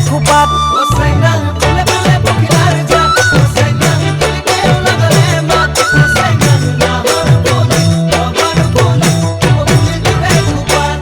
কুপাত Hussein bole bole bukhilar jat Hussein tuli keu lagale mat Hussein lahor bole bule jure kupat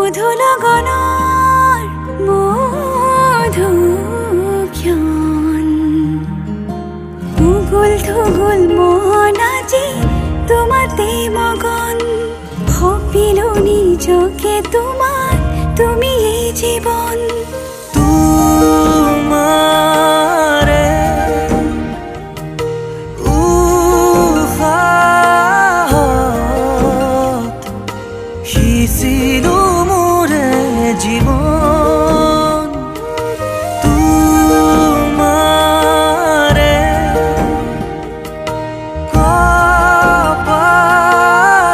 মধুলগনৰ মধুক্ষণ উগুল থুগুল মন আজি তোমাতে মগন ভাবিলো নিজকে তোমাৰ তুমি এই জীবন তোমাৰে উশাহত সিঁচিলো মোৰে জীৱন তোমাৰে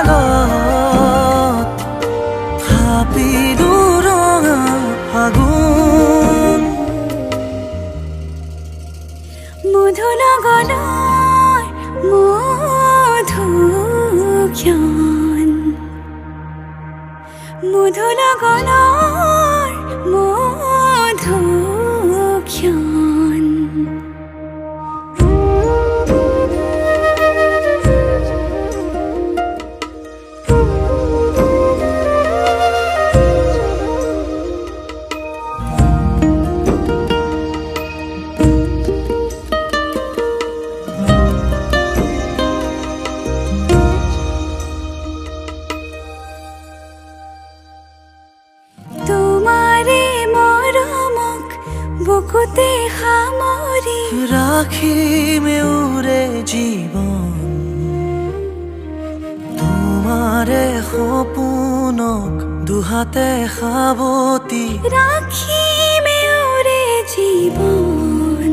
কপালত থাপিলো ৰঙা ফাগুন মধুলগনৰ মধুক্ষণ মধুলগনৰ মধুক্ষণ তোমাৰে মৰমক বুকুতে সামৰি ৰাখিমে উৰে জীৱন তোমাৰে সপোনক দুহাতে সাৱটি ৰাখিমে উৰে জীৱন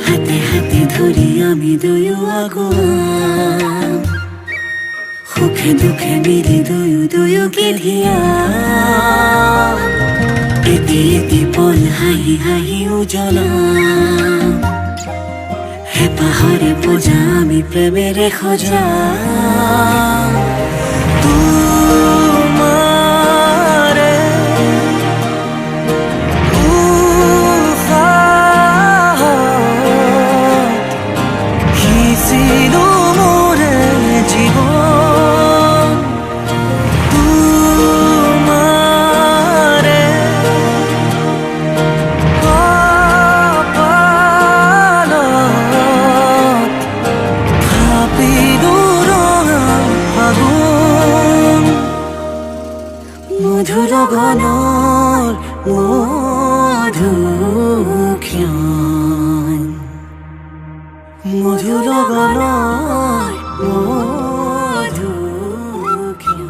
হাতে হাতে ধৰি আমি দুয়ো আগুৱাম সুখে দুখে মিলি দুয়োকে ধিয়াম এটি এটি পল হাঁহি হাঁহি উজ্বলাম হেঁপাহৰে পূজা আমি প্ৰেমেৰে সজাম তোমাৰে উশাহত সিঁচিলো মোৰে জীৱন তোমাৰে কপালত থাপিলো ৰঙা ফাগুন মধুলগনৰ মধুক্ষণ মধুলগনৰ মধুক্ষণ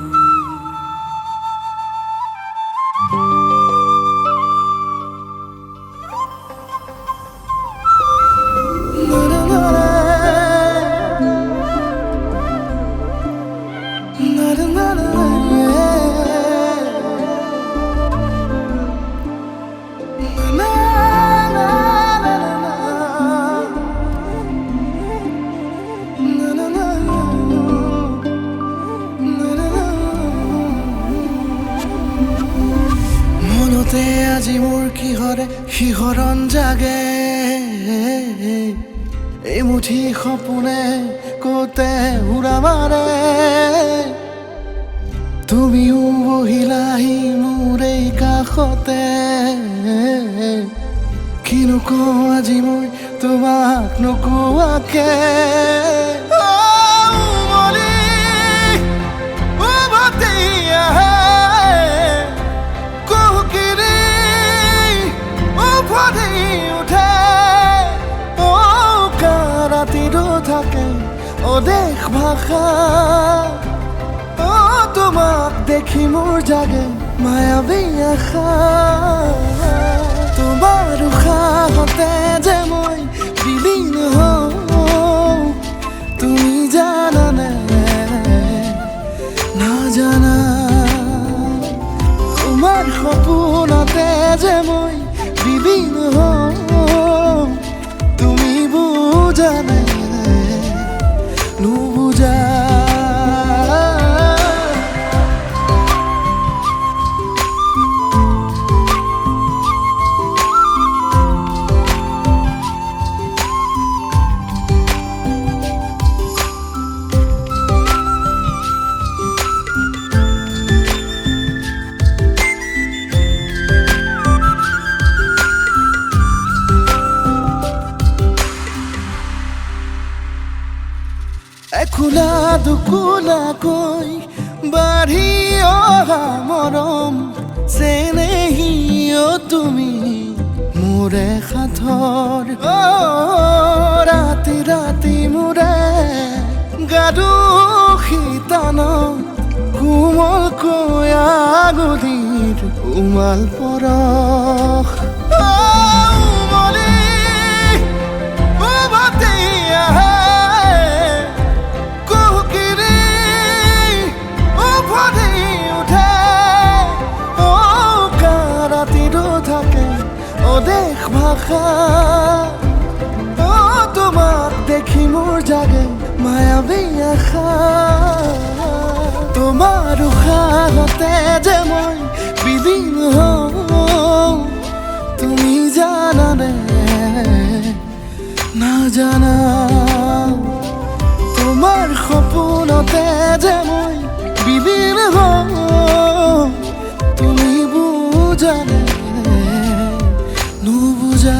মনতে আজি মোৰ কিহৰে শিহৰণ জাগে এই মুঠি সপোনে কতে উৰা মাৰে তুমিও বহিলাহি মোৰ এই কাষতে কিনো কওঁ আজি মই তোমাক নোকোৱাকে থাকে অদেশ ভাষা তোমাক দেখি মোৰ জাগে মায়াবী আশা তোমাৰ উশাহতে যে মই বিলীন হওঁ তুমি জানানে নাজানা তোমাৰ সপোনতে যে মই বিলীন হওঁ তুমি বুজানে নুবুজা দুকুলাকৈ বাঢ়ি অহা মৰম চেনেহিও তুমি মোৰে সাথৰ ৰাতি ৰাতি মোৰে গাদু শীতানত কোমলকৈ আগুলিৰ উমাল পৰশ উমলি উভতি আহে কুহুকিৰি উভতি উঠে ৰাতিৰো থাকে অদেশ ভাষা তোমাক দেখি মোৰ জাগে মায়াবী আশা তোমাৰ উশাহতে যে মই বিলীন হওঁ তুমি জানানে নাজানা তোমাৰ সপোনতে যে মই বিলীন হওঁ তুমি বুজানে নুবুজা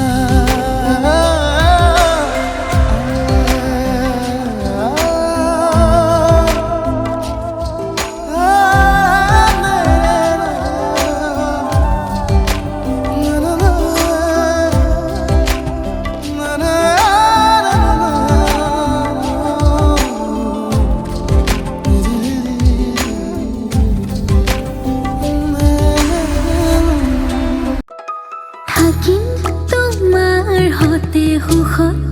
থাকিম তোমাৰ হতে সুখত